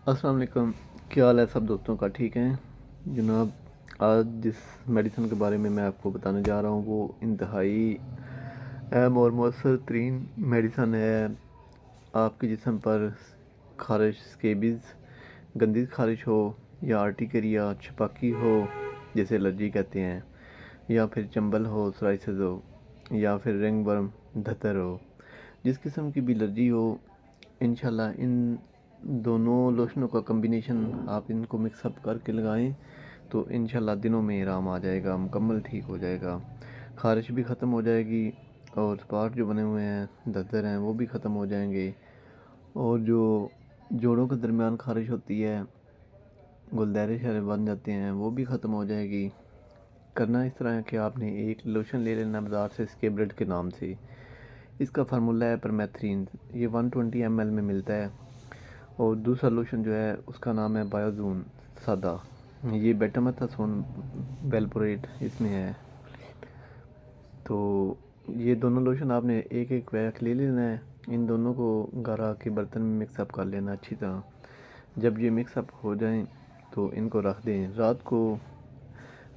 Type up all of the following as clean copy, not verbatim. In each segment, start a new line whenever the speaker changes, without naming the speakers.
السلام علیکم، کیا حال ہے سب دوستوں کا؟ ٹھیک ہیں جناب؟ آج جس میڈیسن کے بارے میں آپ کو بتانے جا رہا ہوں وہ انتہائی اہم اور مؤثر ترین میڈیسن ہے آپ کے جسم پر خارش، سکیبز، گندی خارش ہو، یا آرٹیکریا، چھپاکی ہو جسے الرجی کہتے ہیں، یا پھر چنبل ہو، سورائسز ہو، یا پھر رنگ ورم، دھتر ہو، جس قسم کی بھی الرجی ہو، انشاءاللہ ان دونوں لوشنوں کا کمبینیشن آپ ان کو مکس اپ کر کے لگائیں تو انشاءاللہ دنوں میں آرام آ جائے گا، مکمل ٹھیک ہو جائے گا، خارش بھی ختم ہو جائے گی، اور اسپاٹ جو بنے ہوئے ہیں، ددر ہیں، وہ بھی ختم ہو جائیں گے، اور جو جوڑوں کے درمیان خارش ہوتی ہے، گلدیرے شہرے بن جاتے ہیں، وہ بھی ختم ہو جائے گی۔ کرنا اس طرح ہے کہ آپ نے ایک لوشن لے لینا بازار سے، اسکیبرڈ کے نام سے، اس کا فارمولہ ہے پرمیتھرین، یہ 120 ml میں ملتا ہے، اور دوسرا لوشن جو ہے اس کا نام ہے بایوزون سادہ، یہ بیٹامتھاسون ویلپوریٹ اس میں ہے۔ تو یہ دونوں لوشن آپ نے ایک ایک پیک لے لینا ہے، ان دونوں کو گارا کے برتن میں مکس اپ کر لینا اچھی طرح۔ جب یہ مکس اپ ہو جائیں تو ان کو رکھ دیں، رات کو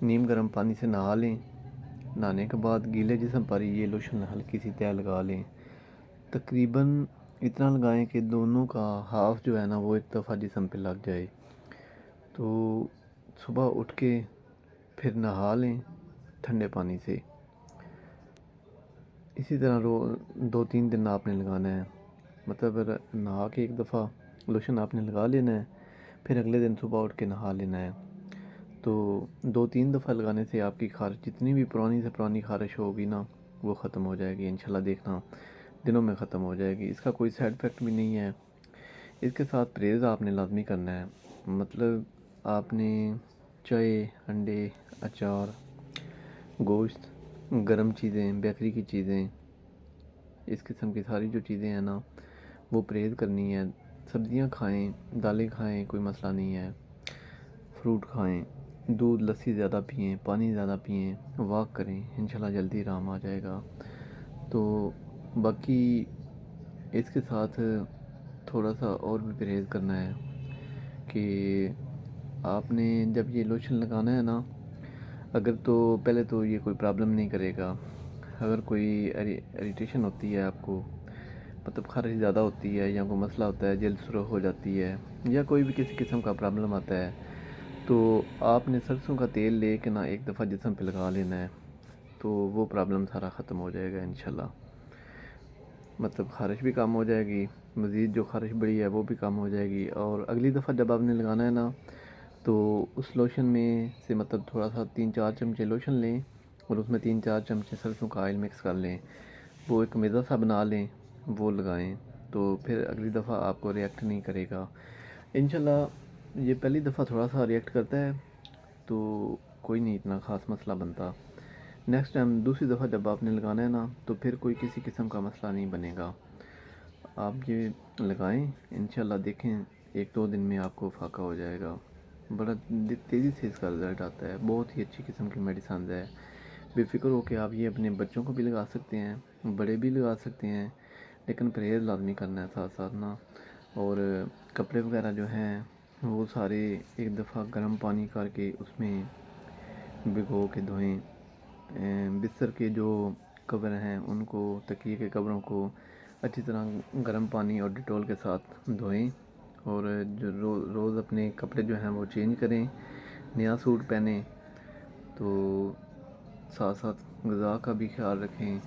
نیم گرم پانی سے نہا لیں، نہانے کے بعد گیلے جسم پر یہ لوشن ہلکی سی تہ لگا لیں، تقریباً اتنا لگائیں کہ دونوں کا ہاف جو ہے نا وہ ایک دفعہ جسم پہ لگ جائے، تو صبح اٹھ کے پھر نہا لیں ٹھنڈے پانی سے۔ اسی طرح 2-3 دن آپ نے لگانا ہے، مطلب نہا کے ایک دفعہ لوشن آپ نے لگا لینا ہے، پھر اگلے دن صبح اٹھ کے نہا لینا ہے، تو 2-3 دفعہ لگانے سے آپ کی خارش جتنی بھی پرانی سے پرانی خارش ہوگی نا وہ ختم ہو جائے گی، انشاءاللہ دیکھنا دنوں میں ختم ہو جائے گی۔ اس کا کوئی سائیڈ افیکٹ بھی نہیں ہے، اس کے ساتھ پرہیز آپ نے لازمی کرنا ہے، مطلب آپ نے چائے، انڈے، اچار، گوشت، گرم چیزیں، بیکری کی چیزیں، اس قسم کی ساری جو چیزیں ہیں نا وہ پرہیز کرنی ہے۔ سبزیاں کھائیں، دالیں کھائیں، کوئی مسئلہ نہیں ہے، فروٹ کھائیں، دودھ لسی زیادہ پئیں، پانی زیادہ پئیں، واک کریں، انشاءاللہ جلدی آرام آ جائے گا۔ تو باقی اس کے ساتھ تھوڑا سا اور بھی پرہیز کرنا ہے کہ آپ نے جب یہ لوشن لگانا ہے نا، اگر تو پہلے تو یہ کوئی پرابلم نہیں کرے گا، اگر کوئی ایریٹیشن ہوتی ہے آپ کو، مطلب خارش زیادہ ہوتی ہے، یا کوئی مسئلہ ہوتا ہے، جلد سرخ ہو جاتی ہے، یا کوئی بھی کسی قسم کا پرابلم آتا ہے، تو آپ نے سرسوں کا تیل لے کے نا ایک دفعہ جسم پہ لگا لینا ہے، تو وہ پرابلم سارا ختم ہو جائے گا انشاءاللہ، مطلب خارش بھی کم ہو جائے گی، مزید جو خارش بڑی ہے وہ بھی کم ہو جائے گی۔ اور اگلی دفعہ جب آپ نے لگانا ہے نا تو اس لوشن میں سے مطلب تھوڑا سا 3-4 چمچے لوشن لیں، اور اس میں 3-4 چمچے سرسوں کا آئل مکس کر لیں، وہ ایک مزہ سا بنا لیں، وہ لگائیں، تو پھر اگلی دفعہ آپ کو ریئیکٹ نہیں کرے گا انشاءاللہ۔ یہ پہلی دفعہ تھوڑا سا ریئیکٹ کرتا ہے تو کوئی نہیں اتنا خاص مسئلہ بنتا، نیکسٹ ٹائم دوسری دفعہ جب آپ نے لگانا ہے نا تو پھر کوئی کسی قسم کا مسئلہ نہیں بنے گا۔ آپ یہ لگائیں، انشاءاللہ دیکھیں 1-2 دن میں آپ کو فاقہ ہو جائے گا، بڑا تیزی سے اس کا رزلٹ آتا ہے، بہت ہی اچھی قسم کی میڈیسنز ہے، بے فکر ہو کہ آپ یہ اپنے بچوں کو بھی لگا سکتے ہیں، بڑے بھی لگا سکتے ہیں، لیکن پرہیز لازمی کرنا ہے ساتھ ساتھ نا۔ اور کپڑے وغیرہ جو ہیں وہ سارے ایک دفعہ گرم پانی کر کے اس میں بھگو کے دھوئیں، بستر کے جو کور ہیں ان کو، تکیے کے کوروں کو اچھی طرح گرم پانی اور ڈیٹول کے ساتھ دھوئیں، اور جو روز اپنے کپڑے جو ہیں وہ چینج کریں، نیا سوٹ پہنیں، تو ساتھ ساتھ غذا کا بھی خیال رکھیں،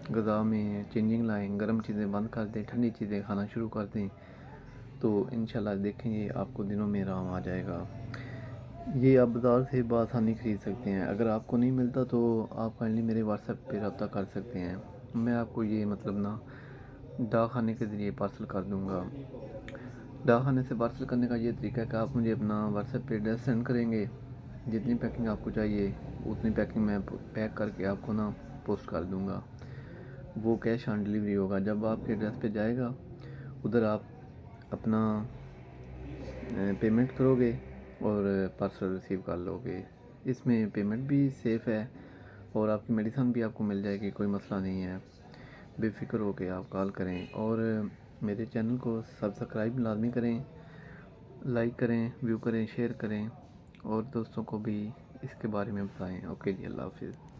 غذا میں چینجنگ لائیں، گرم چیزیں بند کر دیں، ٹھنڈی چیزیں کھانا شروع کر دیں، تو انشاءاللہ دیکھیں گے آپ کو دنوں میں آرام آ جائے گا۔ یہ آپ بازار سے بآسانی خرید سکتے ہیں، اگر آپ کو نہیں ملتا تو آپ کائنڈلی میرے واٹس ایپ پہ رابطہ کر سکتے ہیں، میں آپ کو یہ مطلب نا ڈاک خانے کے ذریعے پارسل کر دوں گا۔ ڈاک خانے سے پارسل کرنے کا یہ طریقہ ہے کہ آپ مجھے اپنا واٹس ایپ پہ ایڈریس سینڈ کریں گے، جتنی پیکنگ آپ کو چاہیے اتنی پیکنگ میں پیک کر کے آپ کو نا پوسٹ کر دوں گا، وہ کیش آن ڈیلیوری ہوگا، جب آپ کے ایڈریس پہ جائے گا ادھر آپ اپنا پیمنٹ کرو گے اور پارسل ریسیو کر لو گے، اس میں پیمنٹ بھی سیف ہے، اور آپ کی میڈیسن بھی آپ کو مل جائے گی، کوئی مسئلہ نہیں ہے، بے فکر ہو کے آپ کال کریں، اور میرے چینل کو سبسکرائب لازمی کریں، لائک کریں، ویو کریں، شیئر کریں اور دوستوں کو بھی اس کے بارے میں بتائیں۔ اوکے جی، اللہ حافظ۔